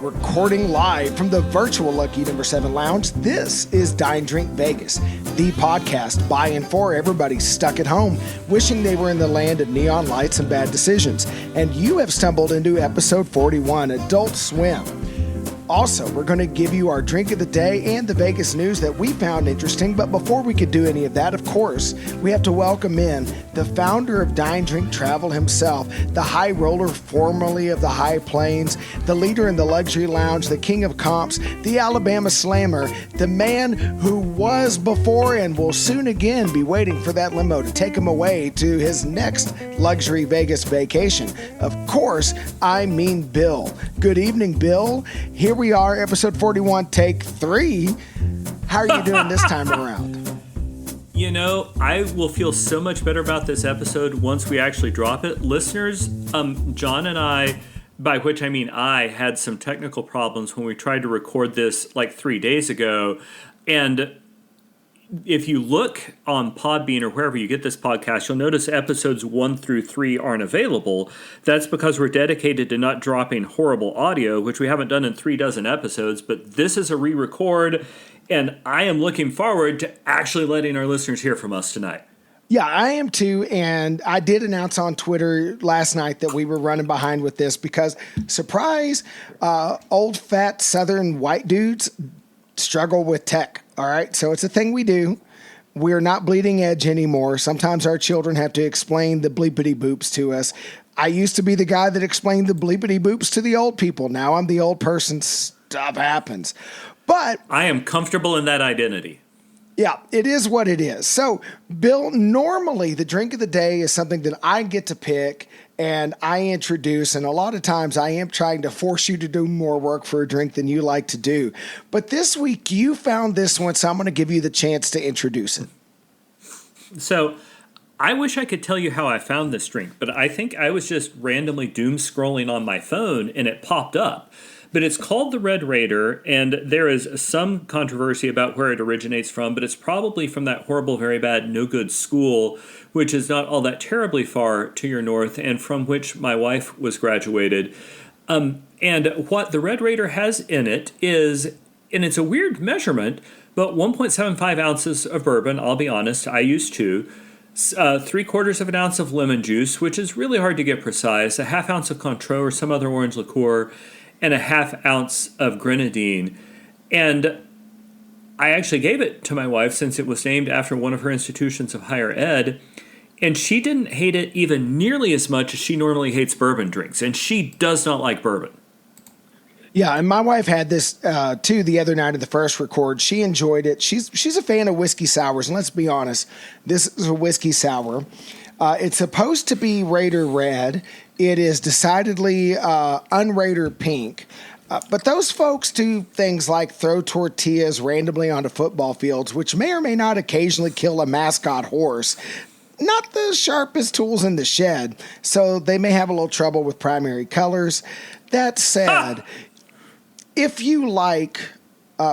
Recording live from the virtual Lucky Number 7 Lounge, this is Dine, Drink Vegas, the podcast by and for everybody stuck at home, wishing they were in the land of neon lights and bad decisions. And you have stumbled into episode 41, Adult Swim. Also, we're going to give you our drink of the day and the Vegas news that we found interesting. But before we could do any of that, of course, we have to welcome in the founder of Dine, Drink Travel himself, the high roller formerly of the High Plains, the leader in the luxury lounge, the king of comps, the Alabama slammer, the man who was before and will soon again be waiting for that limo to take him away to his next luxury Vegas vacation. Of course, I mean Bill. Good evening, Bill. Here we are, episode 41, take 3. How are you doing this time around? You know, I will feel so much better about this episode once we actually drop it. Listeners, John and I, by which I mean I, had some technical problems when we tried to record this like 3 days ago. And if you look on Podbean or wherever you get this podcast, you'll notice episodes 1 through 3 aren't available. That's because we're dedicated to not dropping horrible audio, which we haven't done in 36 episodes, but this is a re-record, and I am looking forward to actually letting our listeners hear from us tonight. Yeah, I am too, and I did announce on Twitter last night that we were running behind with this because, surprise, old fat southern white dudes struggle with tech. All right, so it's a thing we do. We're not bleeding edge anymore. Sometimes our children have to explain the bleepity boops to us. I used to be the guy that explained the bleepity boops to the old people. Now I'm the old person. Stuff happens. But I am comfortable in that identity. Yeah, it is what it is. So, Bill, normally the drink of the day is something that I get to pick and I introduce. And a lot of times I am trying to force you to do more work for a drink than you like to do. But this week you found this one, so I'm going to give you the chance to introduce it. So, I wish I could tell you how I found this drink, but I think I was just randomly doom scrolling on my phone and it popped up. But it's called the Red Raider, and there is some controversy about where it originates from, but it's probably from that horrible, very bad, no good school, which is not all that terribly far to your north, and from which my wife was graduated. And what the Red Raider has in it is, and it's a weird measurement, but 1.75 ounces of bourbon, I'll be honest, I used 2, 3/4 of an ounce of lemon juice, which is really hard to get precise, a half ounce of Cointreau or some other orange liqueur, and a half ounce of grenadine. And I actually gave it to my wife since it was named after one of her institutions of higher ed. And she didn't hate it even nearly as much as she normally hates bourbon drinks. And she does not like bourbon. Yeah, and my wife had this too the other night at the first record. She enjoyed it. She's a fan of whiskey sours. And let's be honest, this is a whiskey sour. It's supposed to be Raider Red. It is decidedly un-Raider Pink. But those folks do things like throw tortillas randomly onto football fields, which may or may not occasionally kill a mascot horse. Not the sharpest tools in the shed, so they may have a little trouble with primary colors. That said, if you like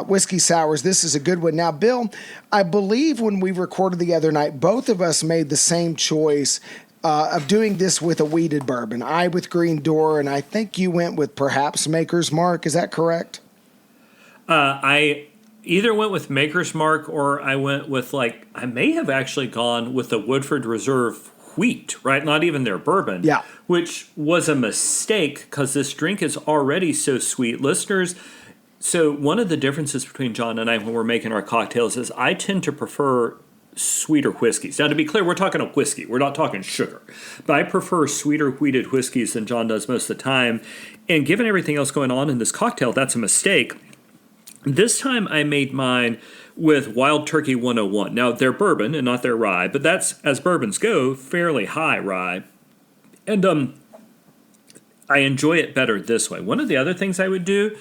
whiskey sours, this is a good one. Now, Bill, I believe when we recorded the other night, both of us made the same choice of doing this with a wheated bourbon. I with Green Door, and I think you went with perhaps Maker's Mark. Is that correct? I either went with Maker's Mark or I went with, I may have actually gone with the Woodford Reserve wheat, right? Not even their bourbon. Yeah. Which was a mistake because this drink is already so sweet. Listeners, so one of the differences between John and I when we're making our cocktails is I tend to prefer sweeter whiskeys. Now, to be clear, we're talking a whiskey. We're not talking sugar. But I prefer sweeter wheated whiskeys than John does most of the time. And given everything else going on in this cocktail, that's a mistake. This time I made mine with Wild Turkey 101. Now, they're bourbon and not their rye, but that's, as bourbons go, fairly high rye. And I enjoy it better this way. One of the other things I would do,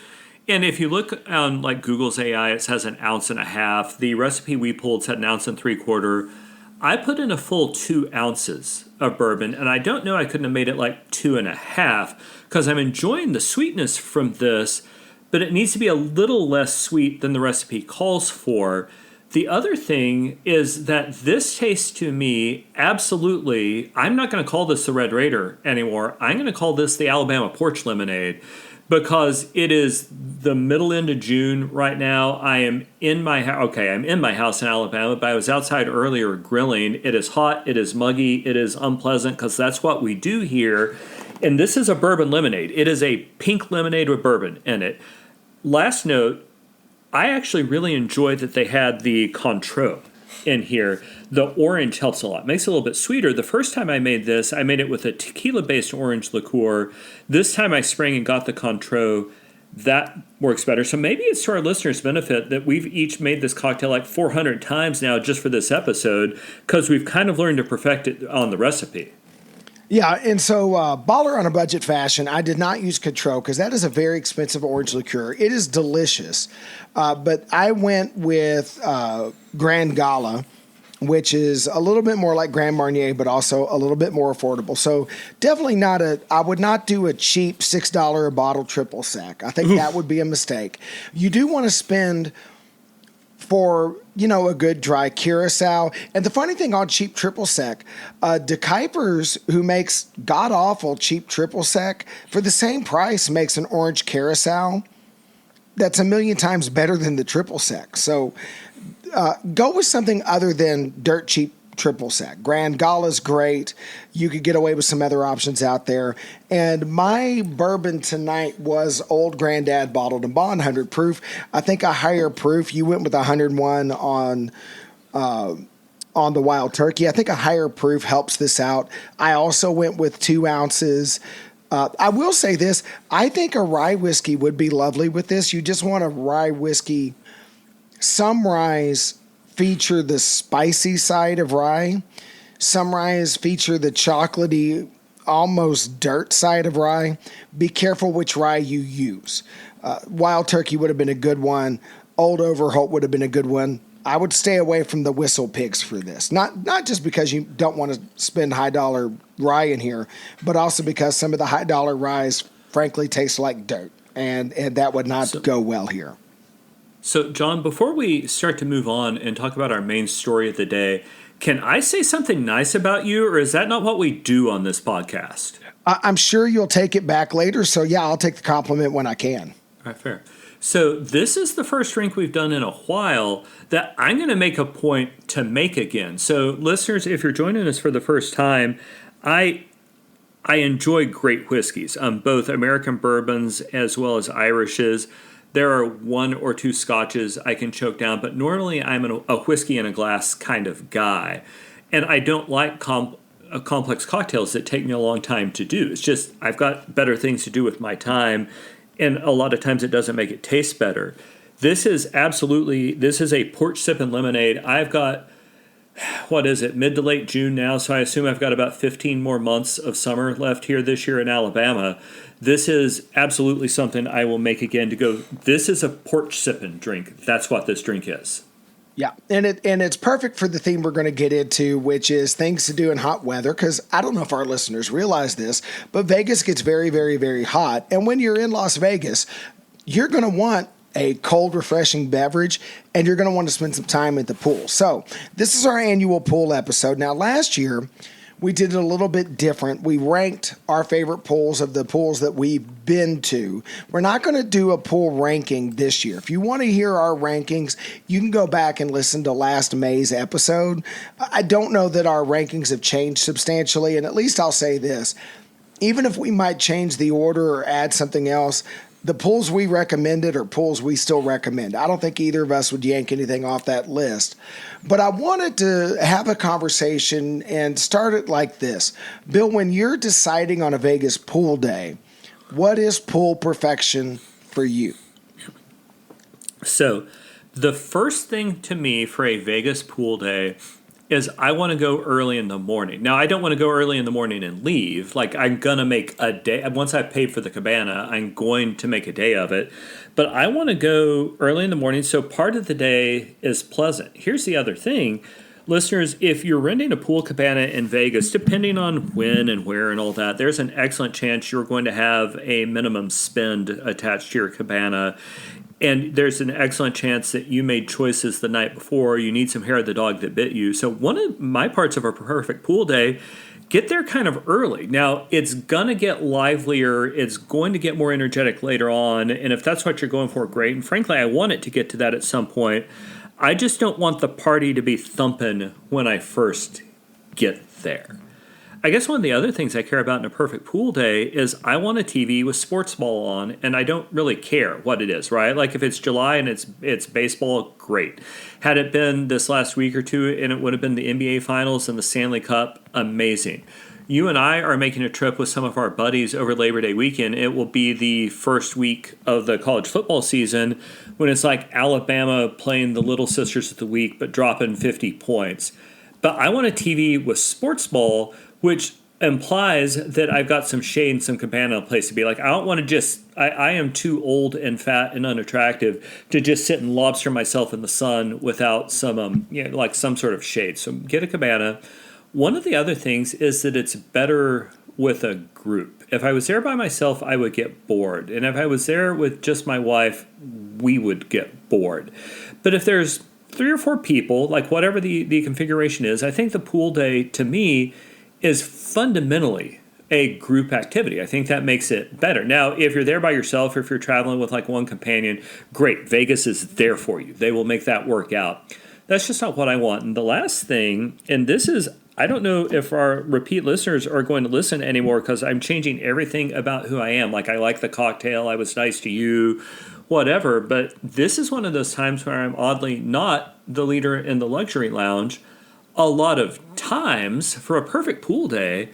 and if you look on Google's AI, it says 1.5 ounces. The recipe we pulled said 1.75 ounces. I put in a full 2 ounces of bourbon, and I don't know I couldn't have made it 2.5 because I'm enjoying the sweetness from this, but it needs to be a little less sweet than the recipe calls for. The other thing is that this tastes to me absolutely, I'm not going to call this the Red Raider anymore. I'm going to call this the Alabama Porch Lemonade because it is the middle end of June right now. I am in my house. Okay, I'm in my house in Alabama, but I was outside earlier grilling. It is hot. It is muggy. It is unpleasant because that's what we do here. And this is a bourbon lemonade. It is a pink lemonade with bourbon in it. Last note, I actually really enjoyed that they had the Cointreau in here. The orange helps a lot. Makes it a little bit sweeter. The first time I made this, I made it with a tequila-based orange liqueur. This time I sprang and got the Cointreau. That works better. So maybe it's to our listeners' benefit that we've each made this cocktail like 400 times now just for this episode, because we've kind of learned to perfect it on the recipe. Yeah, and so Baller on a Budget fashion, I did not use Cointreau because that is a very expensive orange liqueur. It is delicious, but I went with Grand Gala, which is a little bit more like Grand Marnier, but also a little bit more affordable. So definitely I would not do a cheap $6 a bottle triple sec. I think that would be a mistake. You do want to spend for, a good dry curacao. And the funny thing on cheap triple sec, De Kuipers, who makes god-awful cheap triple sec, for the same price makes an orange curacao that's a million times better than the triple sec. So go with something other than dirt cheap triple sec. Grand Gala's great. You could get away with some other options out there. And my bourbon tonight was Old Grandad Bottled and Bond 100 proof. I think a higher proof. You went with 101 on the Wild Turkey. I think a higher proof helps this out. I also went with 2 ounces. I will say this. I think a rye whiskey would be lovely with this. You just want a rye whiskey. Some ryes feature the spicy side of rye. Some ryes feature the chocolatey, almost dirt side of rye. Be careful which rye you use. Wild Turkey would have been a good one. Old Overholt would have been a good one. I would stay away from the Whistle Pigs for this. Not just because you don't want to spend high dollar rye in here, but also because some of the high dollar ryes frankly taste like dirt, and that would not go well here. So, John, before we start to move on and talk about our main story of the day, can I say something nice about you, or is that not what we do on this podcast? I'm sure you'll take it back later, so yeah, I'll take the compliment when I can. All right, fair. So this is the first drink we've done in a while that I'm going to make a point to make again. So, listeners, if you're joining us for the first time, I enjoy great whiskeys, both American bourbons as well as Irishes. There are 1 or 2 scotches I can choke down, but normally I'm a whiskey in a glass kind of guy. And I don't like complex cocktails that take me a long time to do. It's just I've got better things to do with my time, and a lot of times it doesn't make it taste better. This is a porch sipping lemonade. I've got, mid to late June now, so I assume I've got about 15 more months of summer left here this year in Alabama. This is absolutely something I will make again to go, this is a porch sipping drink. That's what this drink is. Yeah, and it's perfect for the theme we're going to get into, which is things to do in hot weather, because I don't know if our listeners realize this, but Vegas gets very, very, very hot. And when you're in Las Vegas, you're going to want a cold, refreshing beverage, and you're going to want to spend some time at the pool. So this is our annual pool episode. Now, last year, we did it a little bit different. We ranked our favorite pools of the pools that we've been to. We're not going to do a pool ranking this year. If you want to hear our rankings, you can go back and listen to last May's episode. I don't know that our rankings have changed substantially, and at least I'll say this. Even if we might change the order or add something else, the pools we recommended are pools we still recommend. I don't think either of us would yank anything off that list. But I wanted to have a conversation and start it like this. Bill, when you're deciding on a Vegas pool day, what is pool perfection for you? So the first thing to me for a Vegas pool day is I want to go early in the morning. Now, I don't want to go early in the morning and leave. Like, I'm going to make a day. Once I've paid for the cabana, I'm going to make a day of it. But I want to go early in the morning, so part of the day is pleasant. Here's the other thing. Listeners, if you're renting a pool cabana in Vegas, depending on when and where and all that, there's an excellent chance you're going to have a minimum spend attached to your cabana. And there's an excellent chance that you made choices the night before. You need some hair of the dog that bit you. So one of my parts of a perfect pool day, get there kind of early. Now, it's going to get livelier. It's going to get more energetic later on. And if that's what you're going for, great. And frankly, I want it to get to that at some point. I just don't want the party to be thumping when I first get there. I guess one of the other things I care about in a perfect pool day is I want a TV with sports ball on, and I don't really care what it is, right? Like if it's July and it's baseball, great. Had it been this last week or two and it would have been the NBA Finals and the Stanley Cup, amazing. You and I are making a trip with some of our buddies over Labor Day weekend. It will be the first week of the college football season when it's like Alabama playing the Little Sisters of the Week but dropping 50 points. But I want a TV with sports ball, which implies that I've got some shade and some cabana place to be. Like, I don't want to just, I am too old and fat and unattractive to just sit and lobster myself in the sun without some, like some sort of shade. So get a cabana. One of the other things is that it's better with a group. If I was there by myself, I would get bored. And if I was there with just my wife, we would get bored. But if there's 3 or 4 people, like whatever the configuration is, I think the pool day, to me, is fundamentally a group activity. I think that makes it better. Now, if you're there by yourself or if you're traveling with like one companion, great. Vegas is there for you. They will make that work out. That's just not what I want. And the last thing, and this is, I don't know if our repeat listeners are going to listen anymore because I'm changing everything about who I am. Like I like the cocktail, I was nice to you, whatever. But this is one of those times where I'm oddly not the leader in the luxury lounge. A lot of times, for a perfect pool day,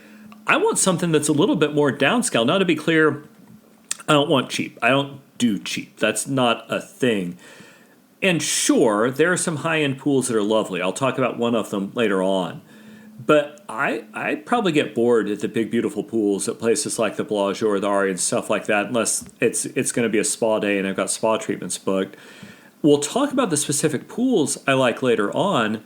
I want something that's a little bit more downscale. Now, to be clear, I don't want cheap. I don't do cheap. That's not a thing. And sure, there are some high-end pools that are lovely. I'll talk about one of them later on. But I probably get bored at the big, beautiful pools at places like the Bellagio or the Aria and stuff like that, unless it's going to be a spa day and I've got spa treatments booked. We'll talk about the specific pools I like later on,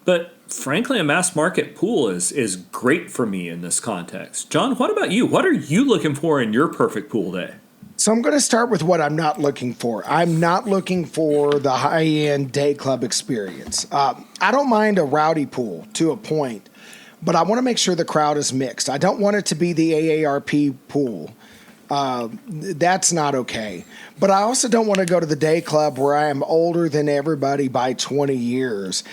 but frankly, a mass market pool is great for me in this context. John, what about you? What are you looking for in your perfect pool day? So I'm going to start with what I'm not looking for. I'm not looking for the high-end day club experience. I don't mind a rowdy pool to a point, but I want to make sure the crowd is mixed. I don't want it to be the AARP pool. That's not okay. But I also don't want to go to the day club where I am older than everybody by 20 years.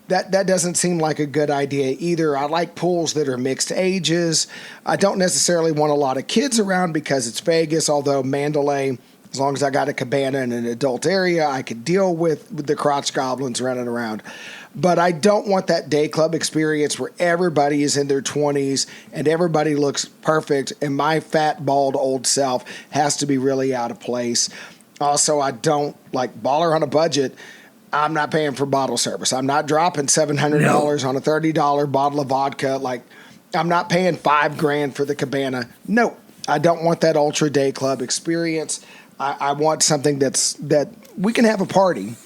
That doesn't seem like a good idea either. I like pools that are mixed ages. I don't necessarily want a lot of kids around because it's Vegas, although Mandalay, as long as I got a cabana in an adult area, I could deal with the crotch goblins running around. But I don't want that day club experience where everybody is in their 20s and everybody looks perfect and my fat, bald old self has to be really out of place. Also, I don't like baller on a budget. I'm not paying for bottle service. I'm not dropping $700 on a $30 bottle of vodka. Like, I'm not paying $5,000 for the cabana. No, I don't want that ultra day club experience. I want something that we can have a party.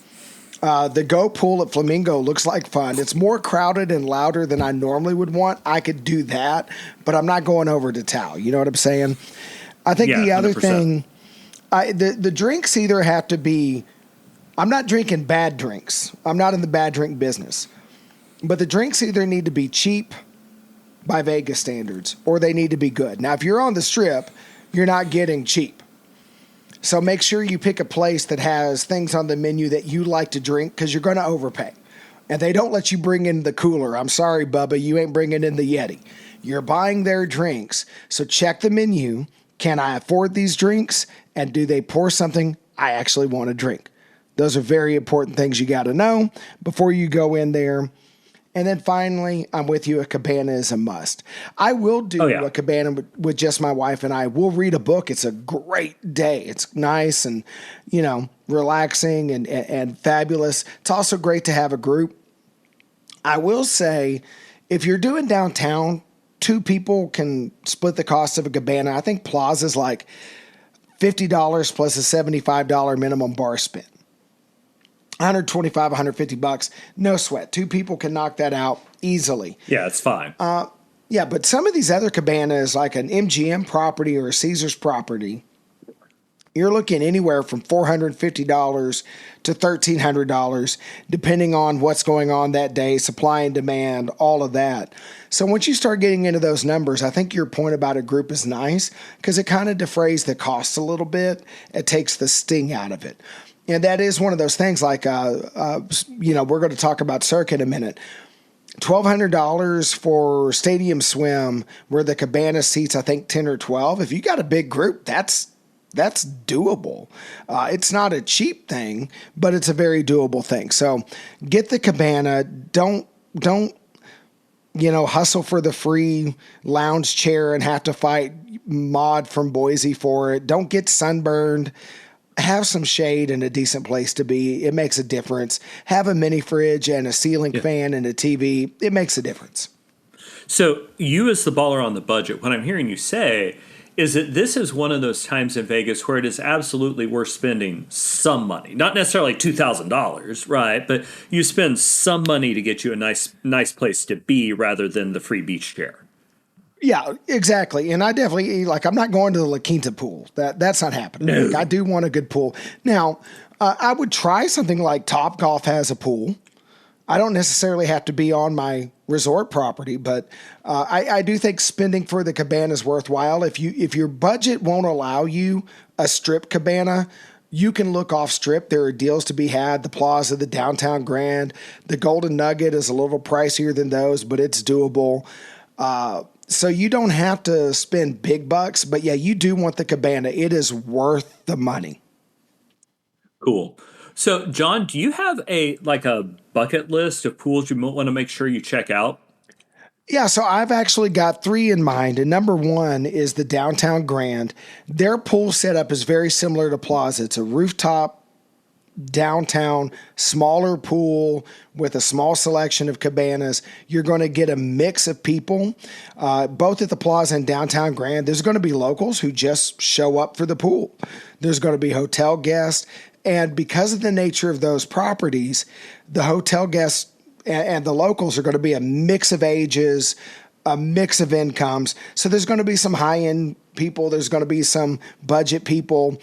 The Go Pool at Flamingo looks like fun. It's more crowded and louder than I normally would want. I could do that, but I'm not going over to Tao. You know what I'm saying? I think the other 100%. Thing, the drinks either have to be, I'm not drinking bad drinks. I'm not in the bad drink business. But the drinks either need to be cheap by Vegas standards or they need to be good. Now, if you're on the Strip, you're not getting cheap. So make sure you pick a place that has things on the menu that you like to drink because you're going to overpay. And they don't let you bring in the cooler. I'm sorry, Bubba, you ain't bringing in the Yeti. You're buying their drinks. So check the menu. Can I afford these drinks? And do they pour something I actually want to drink? Those are very important things you got to know before you go in there. And then finally, I'm with you, a cabana is a must. I will do a cabana with just my wife and I. We'll read a book. It's a great day. It's nice and, relaxing and fabulous. It's also great to have a group. I will say, if you're doing downtown, 2 people can split the cost of a cabana. I think Plaza's like $50 plus a $75 minimum bar spend. $125, $150, no sweat. 2 people can knock that out easily. Yeah, it's fine. But some of these other cabanas, like an MGM property or a Caesars property, you're looking anywhere from $450 to $1,300, depending on what's going on that day, supply and demand, all of that. So once you start getting into those numbers, I think your point about a group is nice because it kind of defrays the costs a little bit. It takes the sting out of it. And that is one of those things like, we're going to talk about Circa in a minute. $1,200 for stadium swim where the cabana seats, I think, 10 or 12. If you got a big group, that's doable. It's not a cheap thing, but it's a very doable thing. So get the cabana. Don't hustle for the free lounge chair and have to fight Maud from Boise for it. Don't get sunburned. Have some shade and a decent place to be. It makes a difference. Have a mini fridge and a ceiling fan and a TV. It makes a difference. So you as the baller on the budget, what I'm hearing you say is that this is one of those times in Vegas where it is absolutely worth spending some money. Not necessarily $2,000, right? But you spend some money to get you a nice place to be rather than the free beach chair. Yeah, exactly. And I definitely, I'm not going to the La Quinta pool. That's not happening. No. I do want a good pool. Now, I would try something like Topgolf has a pool. I don't necessarily have to be on my resort property, but I do think spending for the cabana is worthwhile. If your budget won't allow you a strip cabana, you can look off strip. There are deals to be had. The Plaza, the Downtown Grand, the Golden Nugget is a little pricier than those, but it's doable. So you don't have to spend big bucks, but yeah, you do want the cabana. It is worth the money. Cool. So, John, do you have a bucket list of pools you want to make sure you check out? Yeah, so I've actually got 3 in mind, and number 1 is the Downtown Grand. Their pool setup is very similar to Plaza. It's a rooftop, downtown, smaller pool with a small selection of cabanas. You're going to get a mix of people, both at the Plaza and Downtown Grand. There's going to be locals who just show up for the pool. There's going to be hotel guests. And because of the nature of those properties, the hotel guests and the locals are going to be a mix of ages, a mix of incomes. So there's going to be some high-end people. There's going to be some budget people.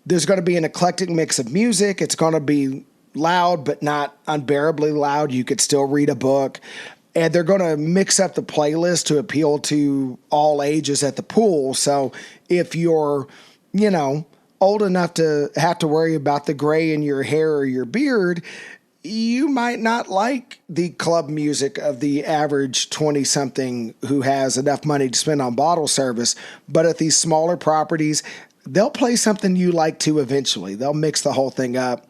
There's going to be an eclectic mix of music. It's going to be loud, but not unbearably loud. You could still read a book. And they're going to mix up the playlist to appeal to all ages at the pool. So if you're, old enough to have to worry about the gray in your hair or your beard, you might not like the club music of the average 20-something who has enough money to spend on bottle service. But at these smaller properties, they'll play something you like to eventually. They'll mix the whole thing up.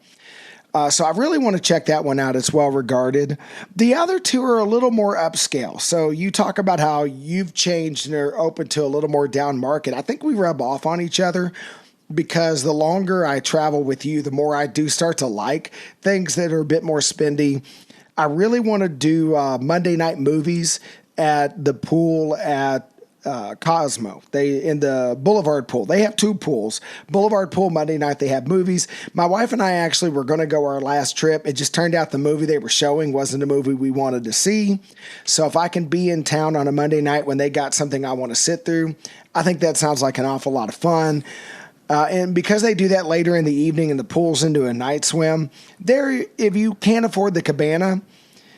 So I really want to check that one out. It's well regarded. The other 2 are a little more upscale. So you talk about how you've changed and are open to a little more down market. I think we rub off on each other, because the longer I travel with you, the more I do start to like things that are a bit more spendy. I really want to do Monday night movies at the pool at Cosmo. In the Boulevard pool. They have 2 pools. Boulevard pool, Monday night, they have movies. My wife and I actually were going to go our last trip. It just turned out the movie they were showing wasn't a movie we wanted to see. So if I can be in town on a Monday night when they got something I want to sit through, I think that sounds like an awful lot of fun. And because they do that later in the evening and the pool's into a night swim, if you can't afford the cabana,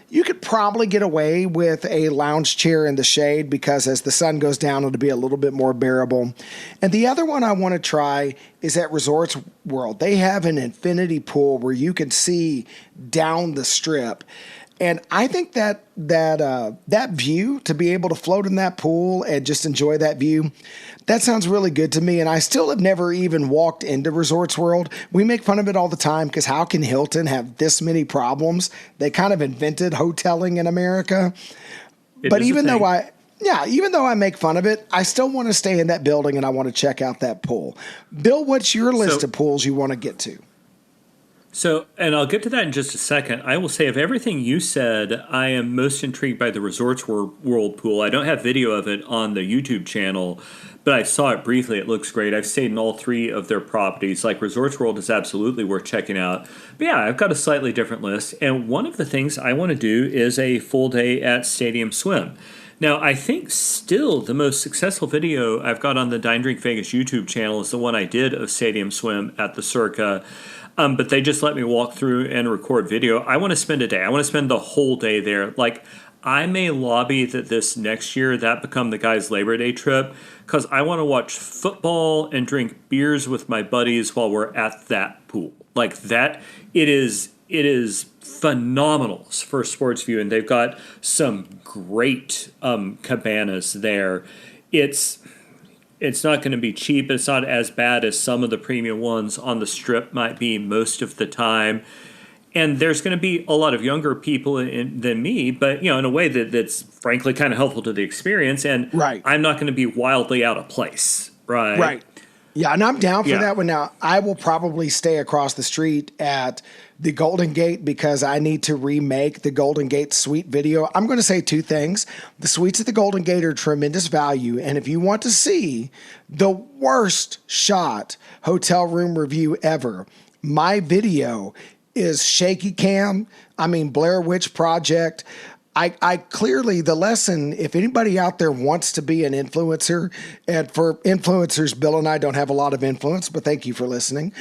you could probably get away with a lounge chair in the shade, because as the sun goes down, it'll be a little bit more bearable. And the other one I want to try is at Resorts World. They have an infinity pool where you can see down the strip. And I think that view, to be able to float in that pool and just enjoy that view, that sounds really good to me. And I still have never even walked into Resorts World. We make fun of it all the time because how can Hilton have this many problems? They kind of invented hoteling in America. But even though I make fun of it, I still want to stay in that building and I want to check out that pool. Bill, what's your list of pools you want to get to? So, and I'll get to that in just a second. I will say, of everything you said, I am most intrigued by the World pool. I don't have video of it on the YouTube channel, but I saw it briefly. It looks great. I've stayed in all three of their properties. Like Resorts World is absolutely worth checking out. But yeah, I've got a slightly different list. And one of the things I want to do is a full day at Stadium Swim. Now, I think still the most successful video I've got on the Dine Drink Vegas YouTube channel is the one I did of Stadium Swim at the Circa. But they just let me walk through and record video. I want to spend a day. I want to spend the whole day there. Like, I may lobby that this next year that become the guys' Labor Day trip because I want to watch football and drink beers with my buddies while we're at that pool. Like that, it is phenomenal for sports viewing. They've got some great cabanas there. It's not going to be cheap. It's not as bad as some of the premium ones on the strip might be most of the time. And there's going to be a lot of younger people than me, but in a way that's frankly kind of helpful to the experience. And right. I'm not going to be wildly out of place. Right. Right. Yeah, and I'm down for that one. Now, I will probably stay across the street at the Golden Gate because I need to remake the Golden Gate suite video. I'm going to say two things. The suites at the Golden Gate are tremendous value, and if you want to see the worst shot hotel room review ever, my video is shaky cam. I mean, Blair Witch Project. I clearly, the lesson, if anybody out there wants to be an influencer, and for influencers, Bill and I don't have a lot of influence, but thank you for listening.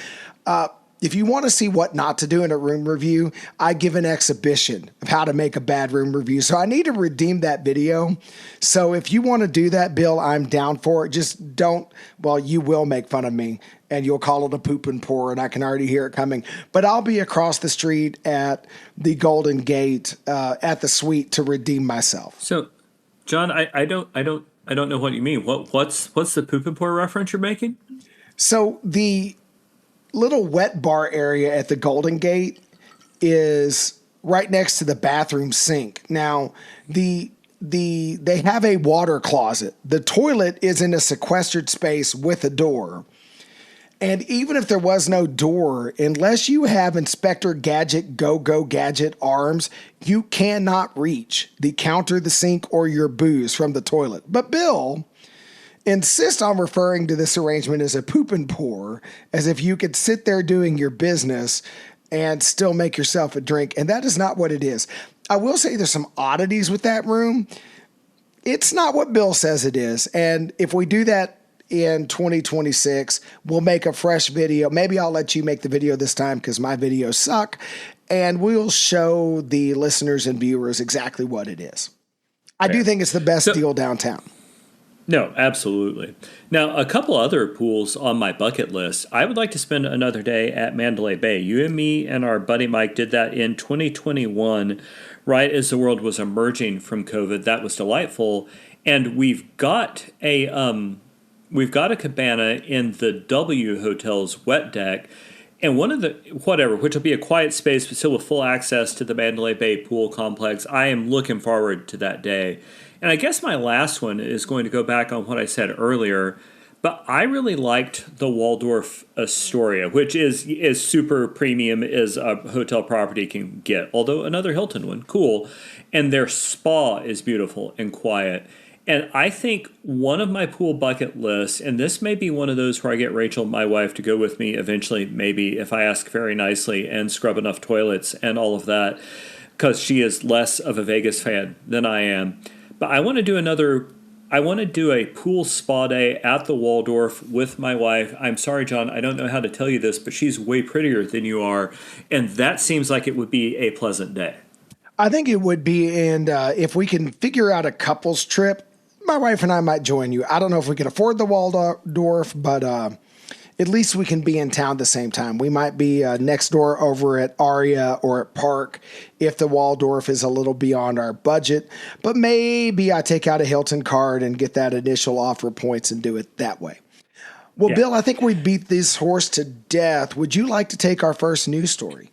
If you want to see what not to do in a room review, I give an exhibition of how to make a bad room review. So I need to redeem that video. So if you want to do that, Bill, I'm down for it. Just don't, well, you will make fun of me and you'll call it a poop and pour, and I can already hear it coming. But I'll be across the street at the Golden Gate at the suite to redeem myself. So, John, I don't know what you mean. What's the poop and pour reference you're making? So the little wet bar area at the Golden Gate is right next to the bathroom sink. Now, they have a water closet. The toilet is in a sequestered space with a door. And even if there was no door, unless you have Inspector Gadget Go Gadget arms, you cannot reach the counter, the sink, or your booze from the toilet. But Bill insists on referring to this arrangement as a poop and pour, as if you could sit there doing your business and still make yourself a drink. And that is not what it is. I will say there's some oddities with that room. It's not what Bill says it is. And if we do that in 2026, we'll make a fresh video. Maybe I'll let you make the video this time because my videos suck. And we'll show the listeners and viewers exactly what it is. I do think it's the best deal downtown. No, absolutely. Now, a couple other pools on my bucket list. I would like to spend another day at Mandalay Bay. You and me and our buddy Mike did that in 2021, right as the world was emerging from COVID. That was delightful. And we've got a cabana in the W Hotel's wet deck. And one of the, which will be a quiet space, but still with full access to the Mandalay Bay pool complex. I am looking forward to that day. And I guess my last one is going to go back on what I said earlier, but I really liked the Waldorf Astoria, which is as super premium as a hotel property can get, although another Hilton one, cool. And their spa is beautiful and quiet. And I think one of my pool bucket lists, and this may be one of those where I get Rachel, my wife, to go with me eventually, maybe if I ask very nicely and scrub enough toilets and all of that, because she is less of a Vegas fan than I am. But I want to do a pool spa day at the Waldorf with my wife. I'm sorry, John, I don't know how to tell you this, but she's way prettier than you are. And that seems like it would be a pleasant day. I think it would be. And if we can figure out a couple's trip, my wife and I might join you. I don't know if we can afford the Waldorf, but at least we can be in town at the same time. We might be next door over at Aria or at Park if the Waldorf is a little beyond our budget. But maybe I take out a Hilton card and get that initial offer points and do it that way. Well, Bill, I think we beat this horse to death. Would you like to take our first news story?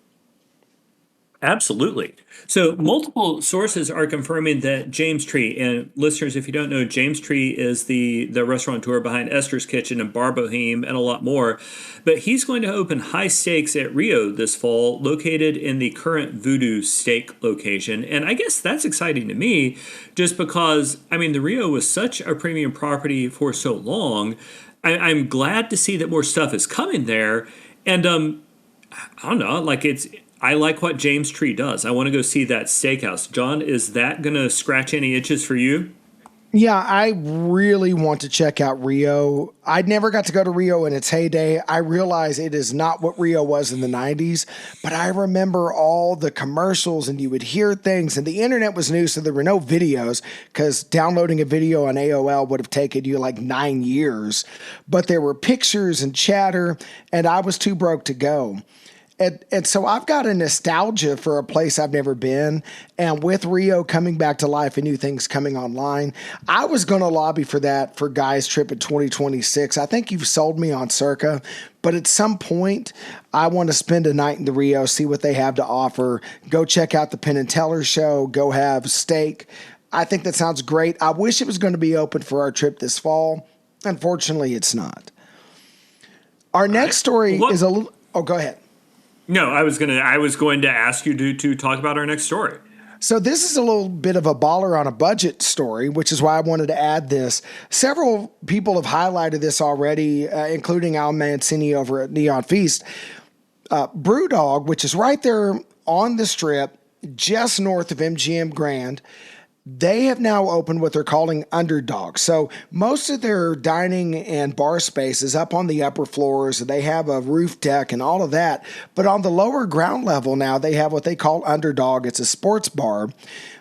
Absolutely. So, multiple sources are confirming that James Tree, and listeners, if you don't know, James Tree is the restaurateur behind Esther's Kitchen and Bar Boheme and a lot more. But he's going to open High Steaks at Rio this fall, located in the current Voodoo Steak location. And I guess that's exciting to me just because, I mean, the Rio was such a premium property for so long. I'm glad to see that more stuff is coming there. And I don't know, like I like what James Tree does. I want to go see that steakhouse. John, is that going to scratch any itches for you? Yeah, I really want to check out Rio. I never got to go to Rio in its heyday. I realize it is not what Rio was in the 90s, but I remember all the commercials and you would hear things, and the internet was new, so there were no videos because downloading a video on AOL would have taken you like 9 years. But there were pictures and chatter, and I was too broke to go. And so I've got a nostalgia for a place I've never been. And with Rio coming back to life and new things coming online, I was going to lobby for that for Guy's trip in 2026. I think you've sold me on Circa, but at some point I want to spend a night in the Rio, see what they have to offer, go check out the Penn and Teller show, go have steak. I think that sounds great. I wish it was going to be open for our trip this fall. Unfortunately, it's not. Our next story is a little, oh, go ahead. No, I was going to ask you to talk about our next story. So this is a little bit of a baller on a budget story, which is why I wanted to add this. Several people have highlighted this already, including Al Mancini over at Neon Feast. Brewdog, which is right there on the strip, just north of MGM Grand, they have now opened what they're calling Underdog. So most of their dining and bar space is up on the upper floors. They have a roof deck and all of that. But on the lower ground level now, they have what they call Underdog. It's a sports bar.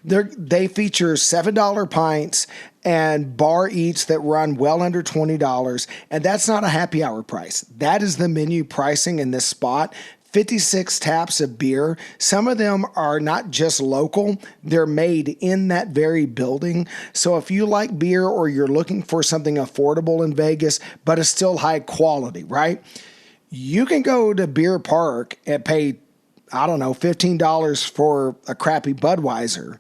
They feature $7 pints and bar eats that run well under $20. And that's not a happy hour price. That is the menu pricing in this spot. 56 taps of beer. Some of them are not just local, they're made in that very building. So if you like beer or you're looking for something affordable in Vegas, but is still high quality, right? You can go to Beer Park and pay, I don't know, $15 for a crappy Budweiser.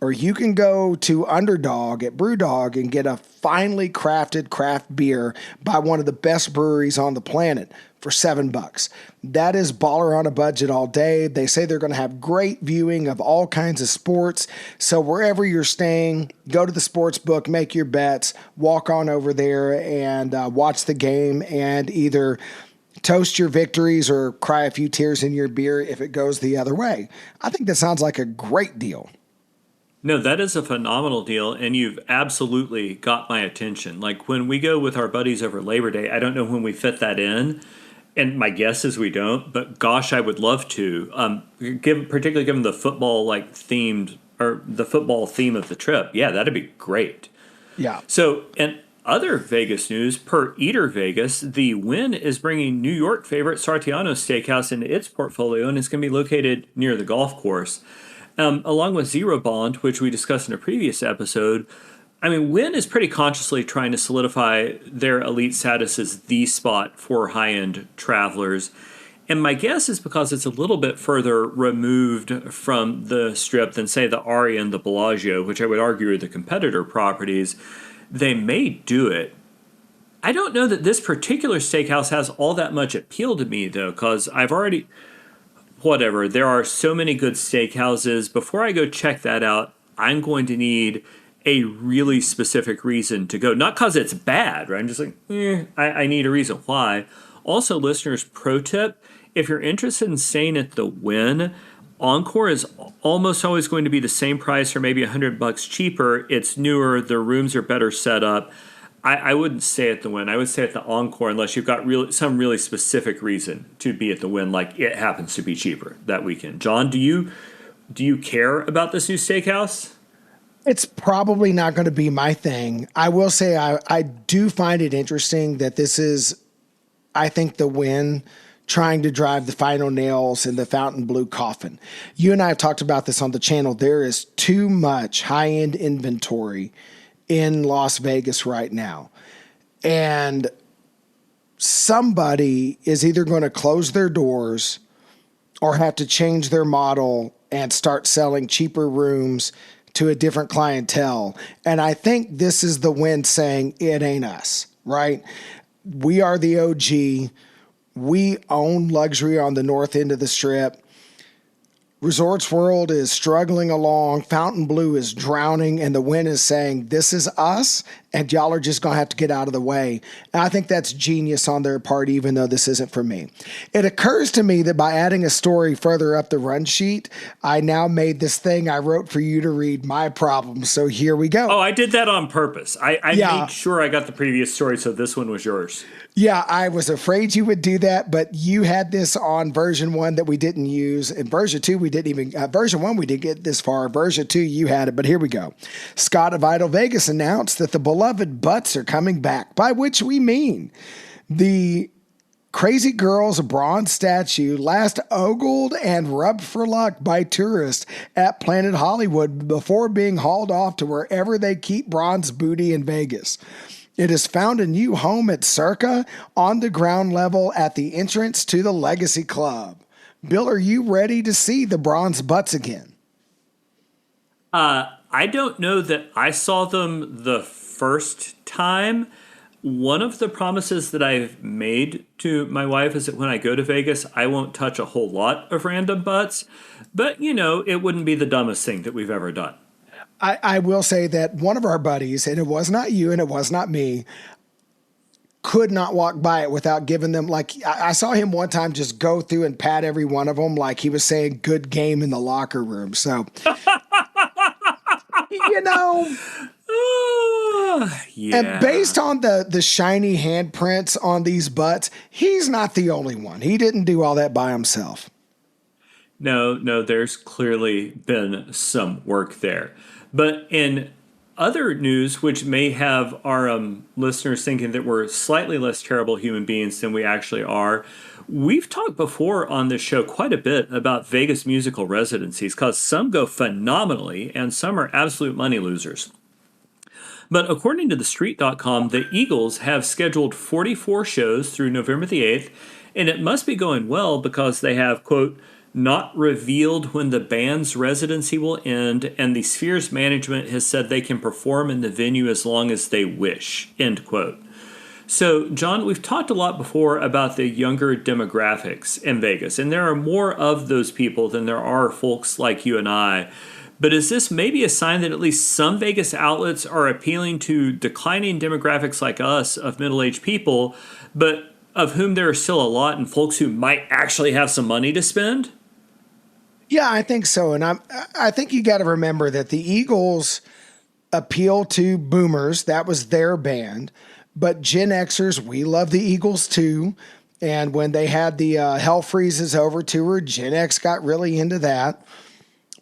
Or you can go to Underdog at Brewdog and get a finely crafted craft beer by one of the best breweries on the planet for $7. That is baller on a budget all day. They say they're going to have great viewing of all kinds of sports. So wherever you're staying, go to the sports book, make your bets, walk on over there and watch the game and either toast your victories or cry a few tears in your beer if it goes the other way. I think that sounds like a great deal. No, that is a phenomenal deal, and you've absolutely got my attention. Like when we go with our buddies over Labor Day, I don't know when we fit that in, and my guess is we don't. But gosh, I would love to. Particularly given the football themed or the football theme of the trip. Yeah, that'd be great. Yeah. So, and other Vegas news, per Eater Vegas, the Wynn is bringing New York favorite Sartiano Steakhouse into its portfolio, and it's going to be located near the golf course. Along with Zero Bond, which we discussed in a previous episode, I mean, Wynn is pretty consciously trying to solidify their elite status as the spot for high-end travelers. And my guess is because it's a little bit further removed from the Strip than, say, the Aria and the Bellagio, which I would argue are the competitor properties. They may do it. I don't know that this particular steakhouse has all that much appeal to me, though, because I've already... Whatever, there are so many good steakhouses. Before I go check that out, I'm going to need a really specific reason to go. Not because it's bad, right? I'm just like, I need a reason why. Also, listeners, pro tip, if you're interested in staying at the Wynn, Encore is almost always going to be the same price or maybe $100 cheaper. It's newer, the rooms are better set up. I wouldn't stay at the Wynn. I would stay at the Encore unless you've got some really specific reason to be at the Wynn, like it happens to be cheaper that weekend. John, do you care about this new steakhouse? It's probably not going to be my thing. I will say I do find it interesting that this is, I think, the Wynn trying to drive the final nails in the Fountain Blue coffin. You and I have talked about this on the channel. There is too much high-end inventory in Las Vegas right now. And somebody is either going to close their doors or have to change their model and start selling cheaper rooms to a different clientele. And I think this is the wind saying it ain't us, right? We are the OG. We own luxury on the north end of the strip. Resorts World is struggling along. Fontainebleau is drowning, and the wind is saying, this is us, and y'all are just going to have to get out of the way. And I think that's genius on their part, even though this isn't for me. It occurs to me that by adding a story further up the run sheet, I now made this thing I wrote for you to read my problem. So here we go. Oh, I did that on purpose. I made sure I got the previous story, so this one was yours. Yeah, I was afraid you would do that, but you had this on version 1 that we didn't use. In version 2, we didn't even, version 1, we didn't get this far. Version 2, you had it, but here we go. Scott of Idle Vegas announced that the beloved butts are coming back, by which we mean the Crazy Girl's bronze statue last ogled and rubbed for luck by tourists at Planet Hollywood before being hauled off to wherever they keep bronze booty in Vegas. It has found a new home at Circa on the ground level at the entrance to the Legacy Club. Bill, are you ready to see the bronze butts again? I don't know that I saw them the first time. One of the promises that I've made to my wife is that when I go to Vegas, I won't touch a whole lot of random butts. But, you know, it wouldn't be the dumbest thing that we've ever done. I will say that one of our buddies, and it was not you and it was not me, could not walk by it without giving them, like, I saw him one time just go through and pat every one of them like he was saying good game in the locker room. So, you know. Yeah. And based on the shiny handprints on these butts, he's not the only one. He didn't do all that by himself. No, there's clearly been some work there. But in other news, which may have our listeners thinking that we're slightly less terrible human beings than we actually are, we've talked before on this show quite a bit about Vegas musical residencies, because some go phenomenally and some are absolute money losers. But according to TheStreet.com, the Eagles have scheduled 44 shows through November the 8th, and it must be going well because they have, quote, not revealed when the band's residency will end, and the Sphere's management has said they can perform in the venue as long as they wish, end quote. So, John, we've talked a lot before about the younger demographics in Vegas, and there are more of those people than there are folks like you and I. But is this maybe a sign that at least some Vegas outlets are appealing to declining demographics like us of middle-aged people, but of whom there are still a lot and folks who might actually have some money to spend? Yeah, I think so. And I think you got to remember that the Eagles appeal to boomers. That was their band. But Gen Xers, we love the Eagles too. And when they had the Hell Freezes Over tour, Gen X got really into that.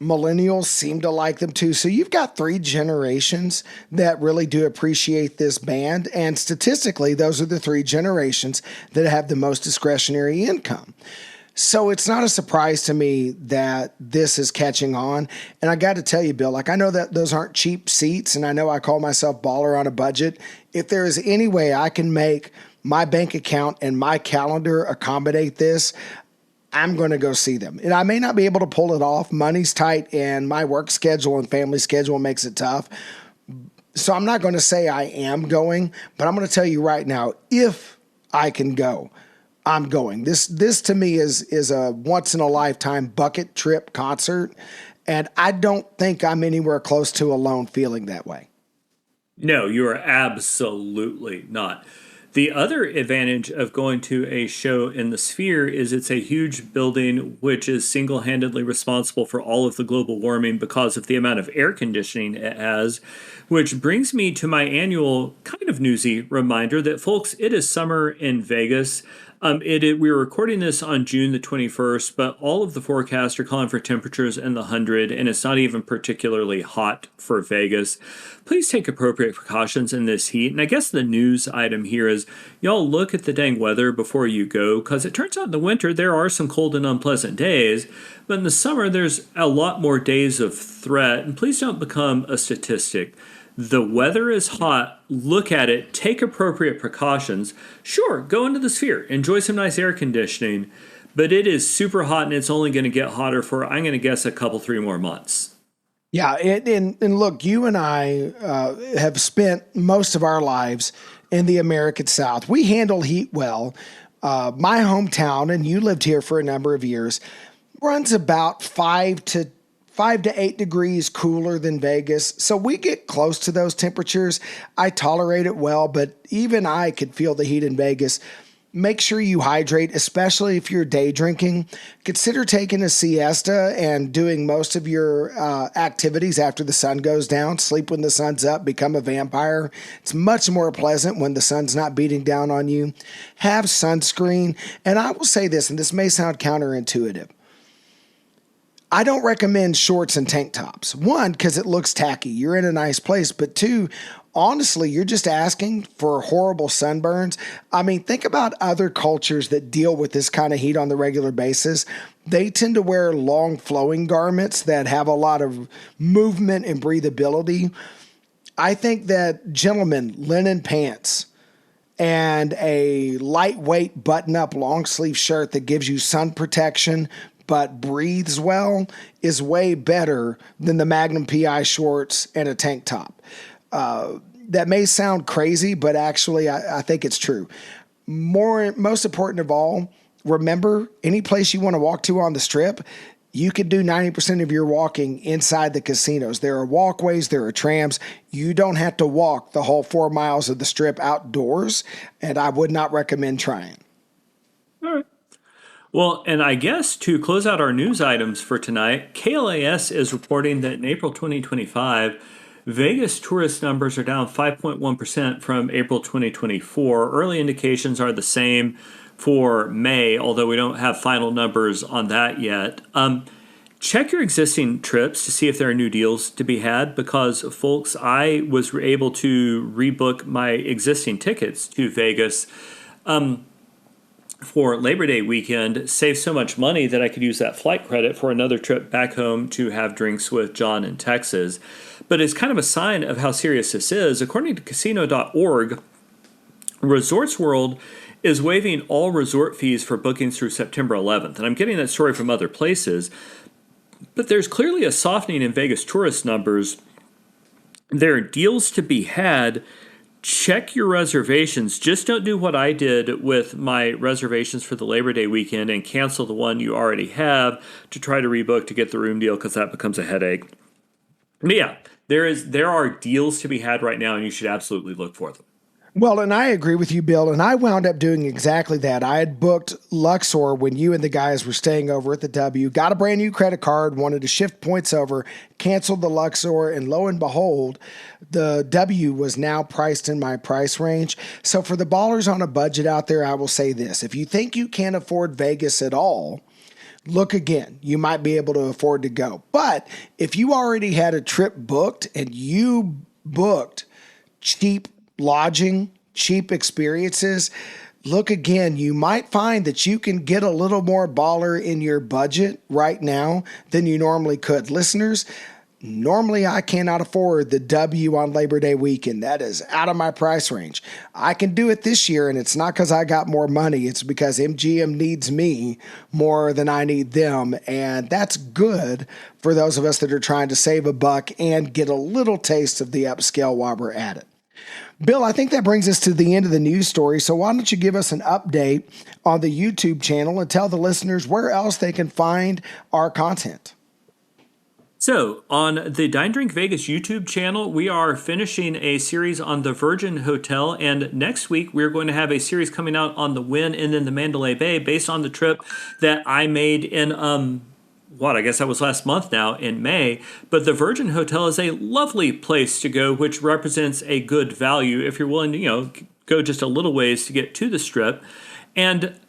Millennials seem to like them too. So you've got 3 generations that really do appreciate this band. And statistically, those are the 3 generations that have the most discretionary income. So it's not a surprise to me that this is catching on. And I got to tell you, Bill, like, I know that those aren't cheap seats, and I know I call myself baller on a budget. If there is any way I can make my bank account and my calendar accommodate this, I'm going to go see them. And I may not be able to pull it off. Money's tight, and my work schedule and family schedule makes it tough. So I'm not going to say I am going, but I'm going to tell you right now, if I can go, I'm going. This to me is a once in a lifetime bucket trip concert, and I don't think I'm anywhere close to alone feeling that way. No, you are absolutely not. The other advantage of going to a show in the Sphere is it's a huge building which is single-handedly responsible for all of the global warming because of the amount of air conditioning it has, which brings me to my annual kind of newsy reminder that, folks, it is summer in Vegas. We're recording this on June the 21st, but all of the forecasts are calling for temperatures in the 100, and it's not even particularly hot for Vegas. Please take appropriate precautions in this heat. And I guess the news item here is y'all look at the dang weather before you go, because it turns out in the winter there are some cold and unpleasant days, but in the summer there's a lot more days of threat. And please don't become a statistic. The weather is hot. Look at it. Take appropriate precautions. Sure, go into the Sphere. Enjoy some nice air conditioning. But it is super hot, and it's only going to get hotter for, I'm going to guess, a couple, 3 more months. Yeah, and look, you and I have spent most of our lives in the American South. We handle heat well. My hometown, and you lived here for a number of years, runs about 5 to 8 degrees cooler than Vegas. So we get close to those temperatures. I tolerate it well, but even I could feel the heat in Vegas. Make sure you hydrate, especially if you're day drinking. Consider taking a siesta and doing most of your activities after the sun goes down. Sleep when the sun's up, become a vampire. It's much more pleasant when the sun's not beating down on you. Have sunscreen. And I will say this, and this may sound counterintuitive. I don't recommend shorts and tank tops. One, because it looks tacky. You're in a nice place. But two, honestly, you're just asking for horrible sunburns. I mean, think about other cultures that deal with this kind of heat on the regular basis. They tend to wear long flowing garments that have a lot of movement and breathability. I think that gentlemen, linen pants and a lightweight button-up long-sleeve shirt that gives you sun protection but breathes well is way better than the Magnum PI shorts and a tank top. That may sound crazy, but actually I think it's true. Most important of all, remember, any place you want to walk to on the Strip, you can do 90% of your walking inside the casinos. There are walkways, there are trams. You don't have to walk the whole 4 miles of the Strip outdoors, and I would not recommend trying. All right. Well, and I guess to close out our news items for tonight, KLAS is reporting that in April 2025, Vegas tourist numbers are down 5.1% from April 2024. Early indications are the same for May, although we don't have final numbers on that yet. Check your existing trips to see if there are new deals to be had, because, folks, I was able to rebook my existing tickets to Vegas for Labor Day weekend, save so much money that I could use that flight credit for another trip back home to have drinks with John in Texas. But it's kind of a sign of how serious this is. According to casino.org, Resorts World is waiving all resort fees for bookings through September 11th. And I'm getting that story from other places. But there's clearly a softening in Vegas tourist numbers. There are deals to be had. Check your reservations. Just don't do what I did with my reservations for the Labor Day weekend and cancel the one you already have to try to rebook to get the room deal, because that becomes a headache. But yeah, there are deals to be had right now, and you should absolutely look for them. Well, and I agree with you, Bill, and I wound up doing exactly that. I had booked Luxor when you and the guys were staying over at the W, got a brand new credit card, wanted to shift points over, canceled the Luxor, and lo and behold, the W was now priced in my price range. So for the ballers on a budget out there, I will say this. If you think you can't afford Vegas at all, look again. You might be able to afford to go. But if you already had a trip booked and you booked cheap lodging, cheap experiences, look again. You might find that you can get a little more baller in your budget right now than you normally could. Listeners, normally I cannot afford the W on Labor Day weekend. That is out of my price range. I can do it this year, and it's not because I got more money. It's because MGM needs me more than I need them, and that's good for those of us that are trying to save a buck and get a little taste of the upscale while we're at it. Bill, I think that brings us to the end of the news story, so why don't you give us an update on the YouTube channel and tell the listeners where else they can find our content. So, on the Dine Drink Vegas YouTube channel, we are finishing a series on the Virgin Hotel, and next week we're going to have a series coming out on the Wynn and then the Mandalay Bay based on the trip that I made in I guess that was last month now in May. But the Virgin Hotel is a lovely place to go, which represents a good value if you're willing to, go just a little ways to get to the Strip. And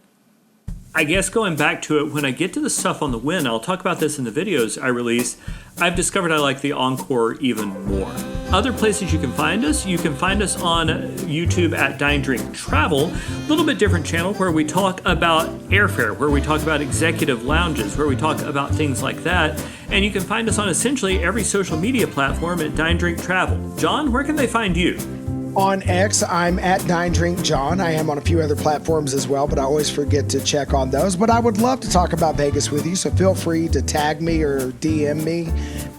I guess going back to it, when I get to the stuff on the Wynn, I'll talk about this in the videos I release, I've discovered I like the Encore even more. Other places you can find us on YouTube at Dine Drink Travel, a little bit different channel where we talk about airfare, where we talk about executive lounges, where we talk about things like that. And you can find us on essentially every social media platform at Dine Drink Travel. John, where can they find you? On X, I'm at Dine Drink John. I am on a few other platforms as well, but I always forget to check on those. But I would love to talk about Vegas with you, so feel free to tag me or DM me,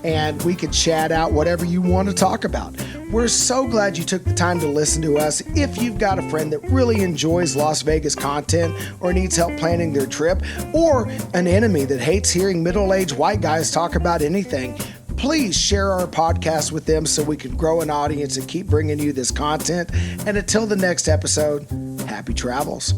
and we can chat out whatever you want to talk about. We're so glad you took the time to listen to us. If you've got a friend that really enjoys Las Vegas content or needs help planning their trip, or an enemy that hates hearing middle-aged white guys talk about anything, please share our podcast with them so we can grow an audience and keep bringing you this content. And until the next episode, happy travels.